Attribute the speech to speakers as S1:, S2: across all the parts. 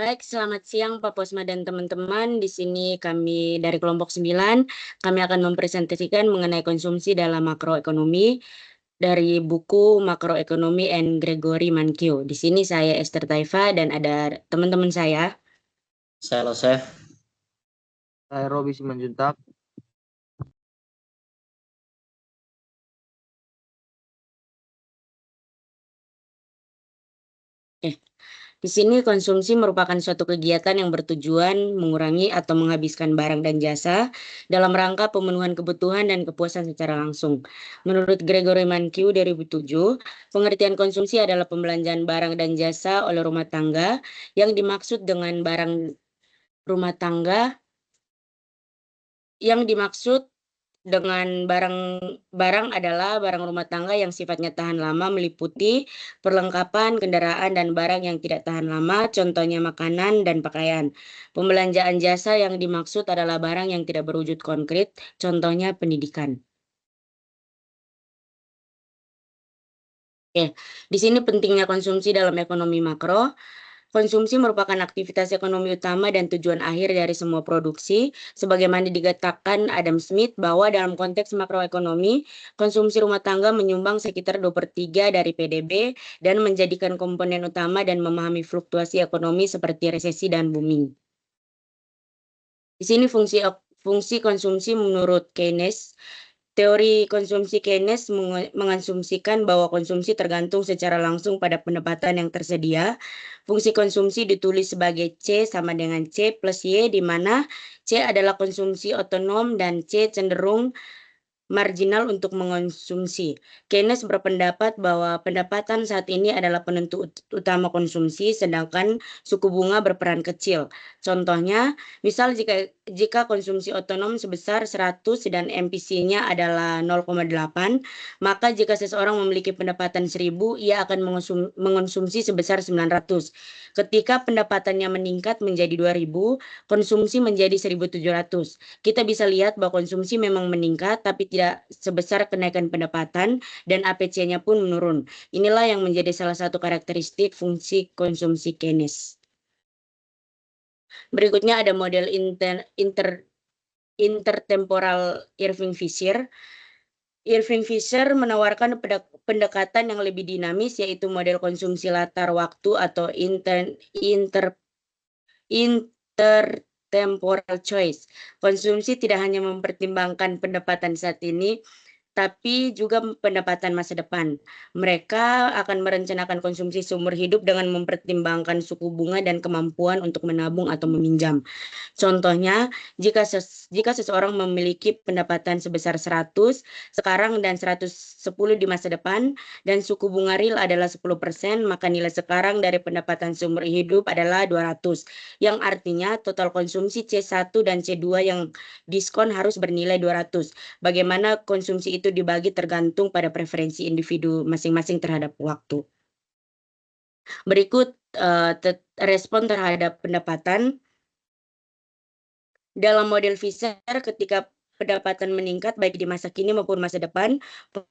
S1: Baik, selamat siang Pak Posma dan teman-teman. Di sini kami dari kelompok 9, kami akan mempresentasikan mengenai konsumsi dalam makroekonomi dari buku Makroekonomi and Gregory Mankiw. Di sini saya Esther Taifa dan ada teman-teman saya.
S2: Saya Losef.
S3: Saya Robi Simanjuntak.
S1: Di sini konsumsi merupakan suatu kegiatan yang bertujuan mengurangi atau menghabiskan barang dan jasa dalam rangka pemenuhan kebutuhan dan kepuasan secara langsung. Menurut Gregory Mankiw 2007, pengertian konsumsi adalah pembelanjaan barang dan jasa oleh rumah tangga yang dimaksud dengan barang rumah tangga yang dimaksud dengan barang adalah barang rumah tangga yang sifatnya tahan lama meliputi perlengkapan, kendaraan, dan barang yang tidak tahan lama, contohnya makanan dan pakaian. Pembelanjaan jasa yang dimaksud adalah barang yang tidak berwujud konkret, contohnya pendidikan. Di sini pentingnya konsumsi dalam ekonomi makro. Konsumsi merupakan aktivitas ekonomi utama dan tujuan akhir dari semua produksi, sebagaimana dikatakan Adam Smith bahwa dalam konteks makroekonomi, konsumsi rumah tangga menyumbang sekitar 2/3 dari PDB dan menjadikan komponen utama dan memahami fluktuasi ekonomi seperti resesi dan booming. Di sini fungsi konsumsi menurut Keynes. Teori konsumsi Keynes mengasumsikan bahwa konsumsi tergantung secara langsung pada pendapatan yang tersedia. Fungsi konsumsi ditulis sebagai C sama dengan C plus Y, di mana C adalah konsumsi otonom dan C cenderung marginal untuk mengonsumsi. Keynes berpendapat bahwa pendapatan saat ini adalah penentu utama konsumsi, sedangkan suku bunga berperan kecil. Contohnya, misal jika konsumsi otonom sebesar 100 dan MPC-nya adalah 0,8, maka jika seseorang memiliki pendapatan 1.000, ia akan mengonsumsi sebesar 900. Ketika pendapatannya meningkat menjadi 2.000, konsumsi menjadi 1.700. Kita bisa lihat bahwa konsumsi memang meningkat, tapi tidak sebesar kenaikan pendapatan dan APC-nya pun menurun. Inilah yang menjadi salah satu karakteristik fungsi konsumsi Keynes. Berikutnya ada model intertemporal Irving Fisher. Irving Fisher menawarkan pendekatan yang lebih dinamis, yaitu model konsumsi latar waktu atau intertemporal choice. Konsumsi tidak hanya mempertimbangkan pendapatan saat ini, tapi juga pendapatan masa depan. Mereka akan merencanakan konsumsi seumur hidup dengan mempertimbangkan suku bunga dan kemampuan untuk menabung atau meminjam. Contohnya, jika seseorang memiliki pendapatan sebesar 100 sekarang dan 110 di masa depan, dan suku bunga real adalah 10%, maka nilai sekarang dari pendapatan seumur hidup adalah 200, yang artinya total konsumsi C1 dan C2 yang diskon harus bernilai 200. Bagaimana konsumsi itu dibagi tergantung pada preferensi individu masing-masing terhadap waktu. Berikut respon terhadap pendapatan. Dalam model Fisher, ketika pendapatan meningkat baik di masa kini maupun masa depan,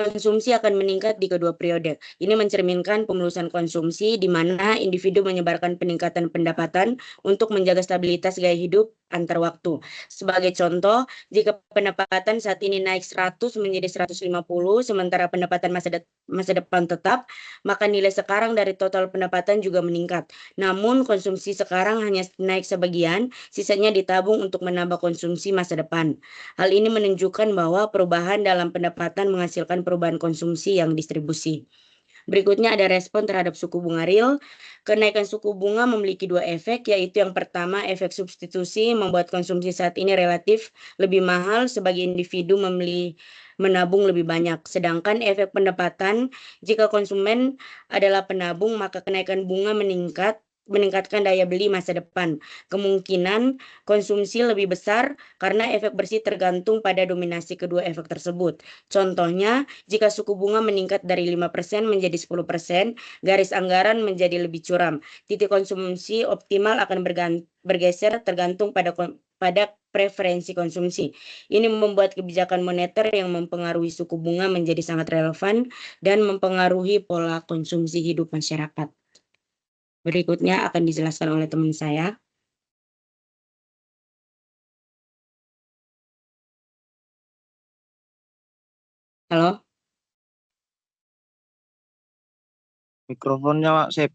S1: konsumsi akan meningkat di kedua periode. Ini mencerminkan pemulusan konsumsi di mana individu menyebarkan peningkatan pendapatan untuk menjaga stabilitas gaya hidup antar waktu. Sebagai contoh, jika pendapatan saat ini naik 100 menjadi 150, sementara pendapatan masa depan tetap, maka nilai sekarang dari total pendapatan juga meningkat. Namun konsumsi sekarang hanya naik sebagian, sisanya ditabung untuk menambah konsumsi masa depan. Hal ini menunjukkan bahwa perubahan dalam pendapatan menghasilkan perubahan konsumsi yang distribusi. Berikutnya ada respon terhadap suku bunga real. Kenaikan suku bunga memiliki dua efek, yaitu yang pertama efek substitusi membuat konsumsi saat ini relatif lebih mahal sebagai individu menabung lebih banyak. Sedangkan efek pendapatan, jika konsumen adalah penabung, maka kenaikan bunga meningkatkan daya beli masa depan. Kemungkinan konsumsi lebih besar karena efek bersih tergantung pada dominasi kedua efek tersebut. Contohnya, jika suku bunga meningkat dari 5% menjadi 10%, garis anggaran menjadi lebih curam. Titik konsumsi optimal akan bergeser tergantung pada preferensi konsumsi. Ini membuat kebijakan moneter yang mempengaruhi suku bunga menjadi sangat relevan dan mempengaruhi pola konsumsi hidup masyarakat. Berikutnya akan dijelaskan oleh teman saya. Halo?
S3: Mikrofonnya, Mak Sep.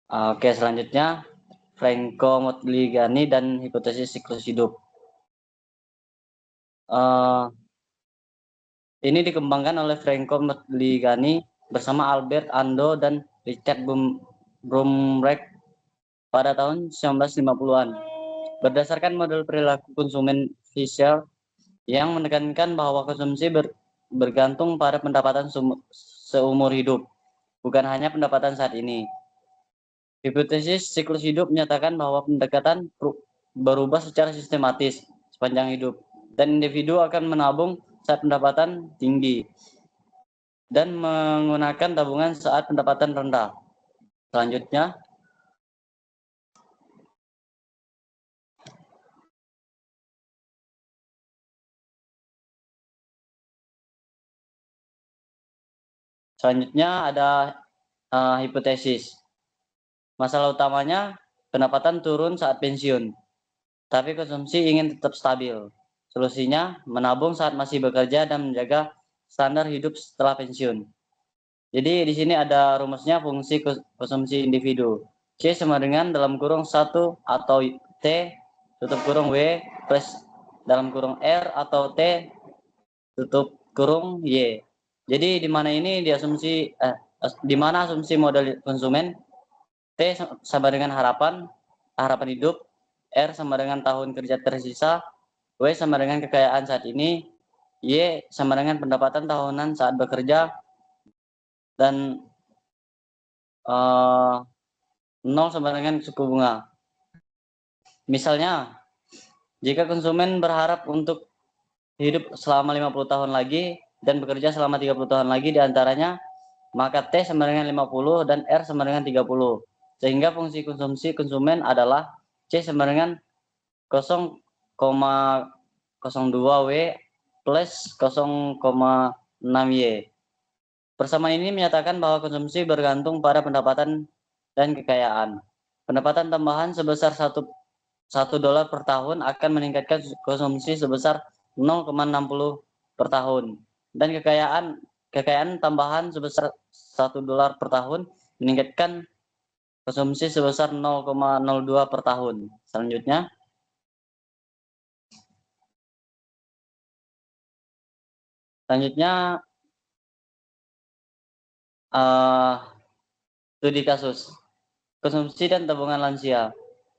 S2: Oke, selanjutnya Franco Modigliani dan hipotesis siklus hidup. Ini dikembangkan oleh Franco Modigliani bersama Albert Ando dan Richard Bromreich pada tahun 1950-an. Berdasarkan model perilaku konsumen Fisher yang menekankan bahwa konsumsi bergantung pada pendapatan seumur hidup, bukan hanya pendapatan saat ini. Hipotesis siklus hidup menyatakan bahwa pendekatan berubah secara sistematis sepanjang hidup, dan individu akan menabung saat pendapatan tinggi dan menggunakan tabungan saat pendapatan rendah. Selanjutnya ada hipotesis. Masalah utamanya pendapatan turun saat pensiun, tapi konsumsi ingin tetap stabil. Solusinya menabung saat masih bekerja dan menjaga standar hidup setelah pensiun. Jadi di sini ada rumusnya fungsi konsumsi individu. C sama dengan dalam kurung 1 atau T tutup kurung W plus dalam kurung R atau T tutup kurung Y. Jadi di mana ini diasumsi di mana asumsi modal konsumen T sama dengan harapan hidup, R sama dengan tahun kerja tersisa, W sama dengan kekayaan saat ini, Y sama dengan pendapatan tahunan saat bekerja, dan 0 sama dengan suku bunga. Misalnya, jika konsumen berharap untuk hidup selama 50 tahun lagi dan bekerja selama 30 tahun lagi diantaranya, maka T sama dengan 50 dan R sama dengan 30. Sehingga fungsi konsumsi konsumen adalah C sama dengan 0,02 W plus 0,6 Y. Persamaan ini menyatakan bahwa konsumsi bergantung pada pendapatan dan kekayaan. Pendapatan tambahan sebesar $1 per tahun akan meningkatkan konsumsi sebesar 0,60 per tahun. Dan kekayaan tambahan sebesar $1 per tahun meningkatkan konsumsi sebesar 0,02 per tahun. Selanjutnya studi kasus konsumsi dan tabungan lansia.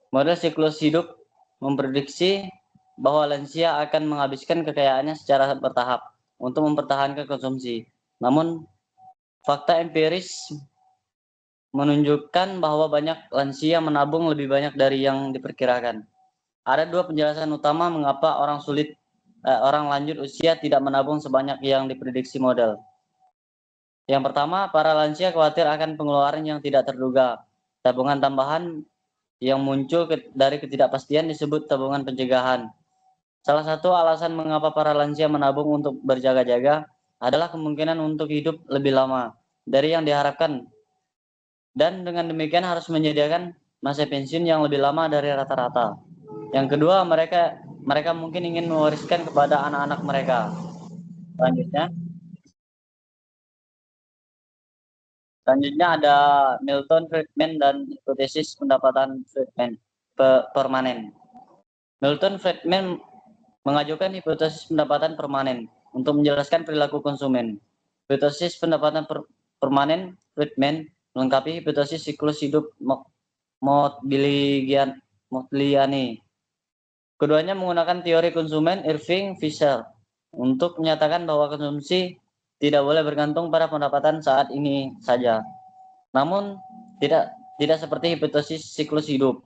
S2: Model siklus hidup memprediksi bahwa lansia akan menghabiskan kekayaannya secara bertahap untuk mempertahankan konsumsi. Namun, fakta empiris menunjukkan bahwa banyak lansia menabung lebih banyak dari yang diperkirakan. Ada dua penjelasan utama mengapa orang lanjut usia tidak menabung sebanyak yang diprediksi model. Yang pertama, para lansia khawatir akan pengeluaran yang tidak terduga. Tabungan tambahan yang muncul dari ketidakpastian disebut tabungan pencegahan. Salah satu alasan mengapa para lansia menabung untuk berjaga-jaga adalah kemungkinan untuk hidup lebih lama dari yang diharapkan, dan dengan demikian harus menyediakan masa pensiun yang lebih lama dari rata-rata. Yang kedua, mereka mungkin ingin mewariskan kepada anak-anak mereka. Selanjutnya ada Milton Friedman dan hipotesis pendapatan Friedman permanen. Milton Friedman mengajukan hipotesis pendapatan permanen untuk menjelaskan perilaku konsumen. Hipotesis pendapatan permanen Friedman melengkapi hipotesis siklus hidup Modigliani. Keduanya menggunakan teori konsumen Irving Fisher untuk menyatakan bahwa konsumsi tidak boleh bergantung pada pendapatan saat ini saja. Namun tidak seperti hipotesis siklus hidup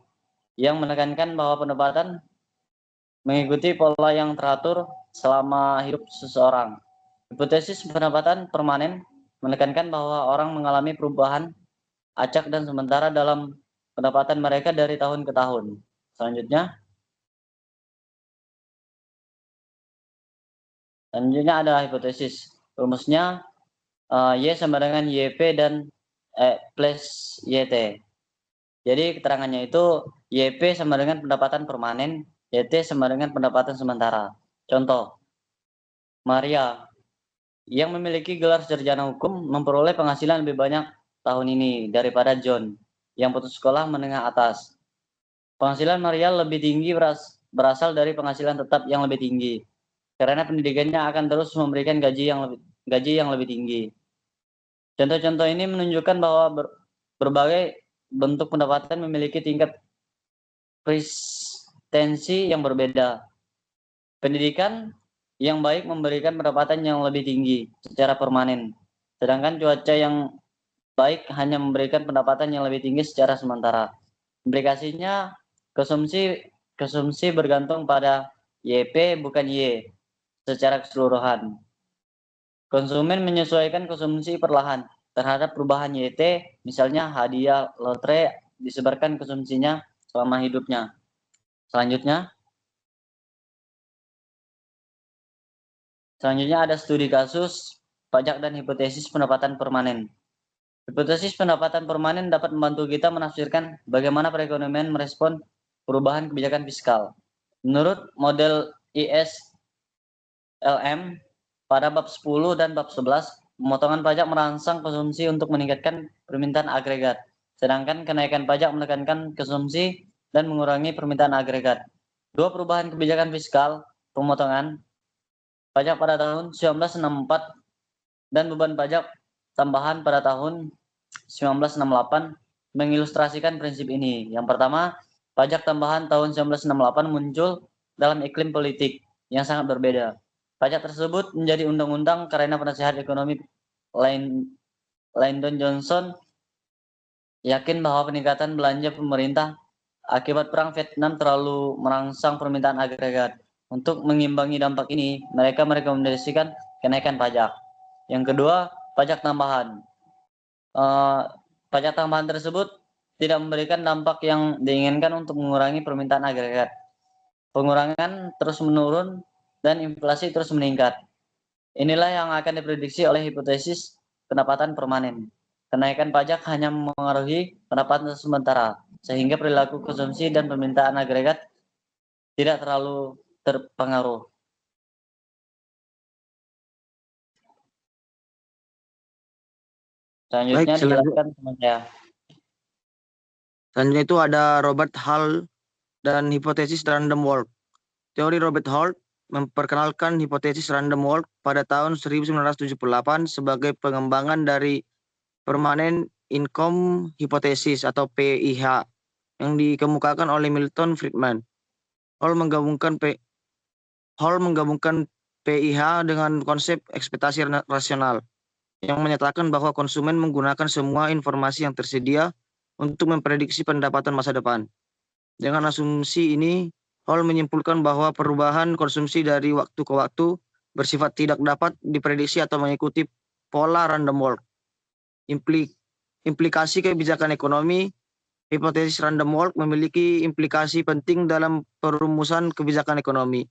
S2: yang menekankan bahwa pendapatan mengikuti pola yang teratur selama hidup seseorang. Hipotesis pendapatan permanen menekankan bahwa orang mengalami perubahan acak dan sementara dalam pendapatan mereka dari tahun ke tahun. Selanjutnya ada hipotesis. Rumusnya Y sama dengan YP dan plus YT. Jadi keterangannya itu YP sama dengan pendapatan permanen, YT sama dengan pendapatan sementara. Contoh, Maria yang memiliki gelar sarjana hukum memperoleh penghasilan lebih banyak tahun ini daripada John yang putus sekolah menengah atas. Penghasilan Maria lebih tinggi berasal dari penghasilan tetap yang lebih tinggi, karena pendidikannya akan terus memberikan gaji yang lebih tinggi. Contoh-contoh ini menunjukkan bahwa berbagai bentuk pendapatan memiliki tingkat prestensi yang berbeda. Pendidikan yang baik memberikan pendapatan yang lebih tinggi secara permanen, sedangkan cuaca yang baik hanya memberikan pendapatan yang lebih tinggi secara sementara. Implikasinya, konsumsi bergantung pada YP bukan Y secara keseluruhan. Konsumen menyesuaikan konsumsi perlahan terhadap perubahan YT, misalnya hadiah lotre disebarkan konsumsinya selama hidupnya. Selanjutnya ada studi kasus, pajak dan hipotesis pendapatan permanen. Hipotesis pendapatan permanen dapat membantu kita menafsirkan bagaimana perekonomian merespon perubahan kebijakan fiskal. Menurut model ISLM, pada bab 10 dan bab 11, pemotongan pajak merangsang konsumsi untuk meningkatkan permintaan agregat, sedangkan kenaikan pajak menekankan konsumsi dan mengurangi permintaan agregat. Dua perubahan kebijakan fiskal, pemotongan pajak pada tahun 1964 dan beban pajak tambahan pada tahun 1968 mengilustrasikan prinsip ini. Yang pertama, pajak tambahan tahun 1968 muncul dalam iklim politik yang sangat berbeda. Pajak tersebut menjadi undang-undang karena penasihat ekonomi Lyndon Johnson yakin bahwa peningkatan belanja pemerintah akibat perang Vietnam terlalu merangsang permintaan agregat. Untuk mengimbangi dampak ini, mereka merekomendasikan kenaikan pajak. Yang kedua, pajak tambahan. Pajak tambahan tersebut tidak memberikan dampak yang diinginkan untuk mengurangi permintaan agregat. Pengurangan terus menurun dan inflasi terus meningkat. Inilah yang akan diprediksi oleh hipotesis pendapatan permanen. Kenaikan pajak hanya mempengaruhi pendapatan sementara, sehingga perilaku konsumsi dan permintaan agregat tidak terlalu terpengaruh. Selanjutnya dijelaskan sama saya.
S3: Selanjutnya itu ada Robert Hall dan hipotesis random walk. Teori Robert Hall memperkenalkan hipotesis random walk pada tahun 1978 sebagai pengembangan dari permanent income hypothesis atau PIH yang dikemukakan oleh Milton Friedman. Hall menggabungkan PIH dengan konsep ekspektasi rasional yang menyatakan bahwa konsumen menggunakan semua informasi yang tersedia untuk memprediksi pendapatan masa depan. Dengan asumsi ini, Hall menyimpulkan bahwa perubahan konsumsi dari waktu ke waktu bersifat tidak dapat diprediksi atau mengikuti pola random walk. Implikasi kebijakan ekonomi, hipotesis random walk memiliki implikasi penting dalam perumusan kebijakan ekonomi.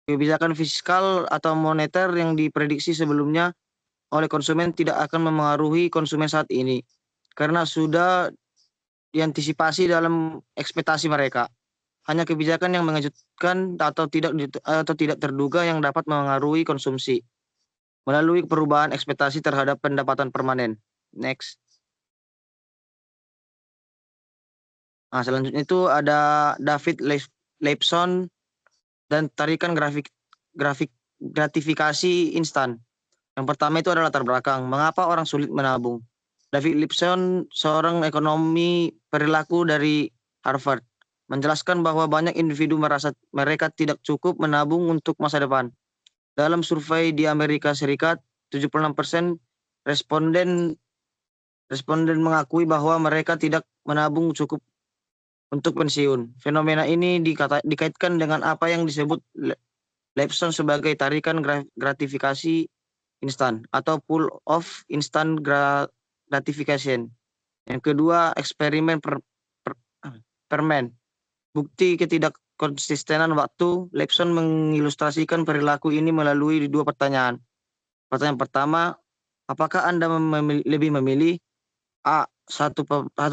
S3: Kebijakan fiskal atau moneter yang diprediksi sebelumnya oleh konsumen tidak akan memengaruhi konsumen saat ini, karena sudah diantisipasi dalam ekspektasi mereka. Hanya kebijakan yang mengejutkan atau tidak terduga yang dapat memengaruhi konsumsi melalui perubahan ekspektasi terhadap pendapatan permanen. Next. Nah, selanjutnya itu ada David Leibson dan tarikan gratifikasi instan. Yang pertama itu adalah latar belakang. Mengapa orang sulit menabung? David Leibson, seorang ekonomi perilaku dari Harvard, menjelaskan bahwa banyak individu merasa mereka tidak cukup menabung untuk masa depan. Dalam survei di Amerika Serikat, 76% responden mengakui bahwa mereka tidak menabung cukup untuk pensiun. Fenomena ini dikaitkan dengan apa yang disebut Leibson sebagai tarikan gratifikasi instan atau pull of instant gratification. Yang kedua, eksperimen permen. Bukti ketidakkonsistenan waktu. Leibson mengilustrasikan perilaku ini melalui dua pertanyaan. Pertanyaan pertama, Apakah Anda lebih memilih A. Satu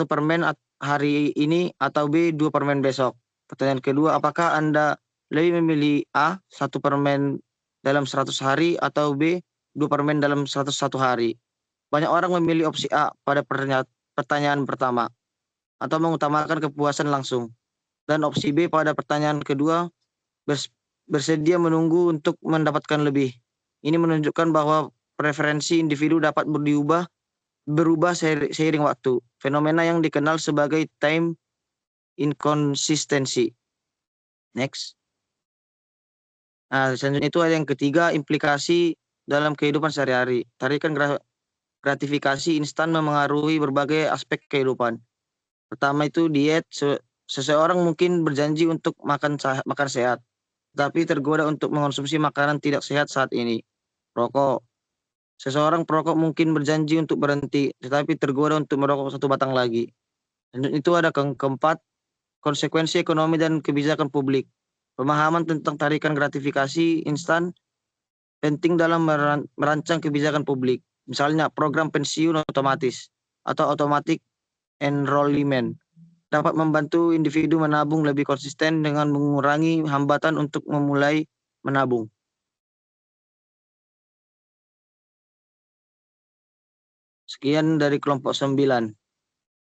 S3: permen hari ini atau B. 2 permen besok? Pertanyaan kedua, apakah Anda lebih memilih A. 1 permen dalam 100 hari atau B. 2 permen dalam 101 hari? Banyak orang memilih opsi A pada pertanyaan pertama atau mengutamakan kepuasan langsung. Dan opsi B pada pertanyaan kedua, bersedia menunggu untuk mendapatkan lebih. Ini menunjukkan bahwa preferensi individu dapat berubah seiring waktu. Fenomena yang dikenal sebagai time inconsistency. Next. Nah, selanjutnya itu ada yang ketiga, implikasi dalam kehidupan sehari-hari. Tarikan gratifikasi instan memengaruhi berbagai aspek kehidupan. Pertama itu diet. Seseorang mungkin berjanji untuk makan sehat, tapi tergoda untuk mengonsumsi makanan tidak sehat saat ini. Rokok. Seseorang perokok mungkin berjanji untuk berhenti, tetapi tergoda untuk merokok 1 batang lagi. Dan itu ada keempat, konsekuensi ekonomi dan kebijakan publik. Pemahaman tentang tarikan gratifikasi instan penting dalam merancang kebijakan publik. Misalnya program pensiun otomatis atau automatic enrollment dapat membantu individu menabung lebih konsisten dengan mengurangi hambatan untuk memulai menabung. Sekian dari kelompok 9.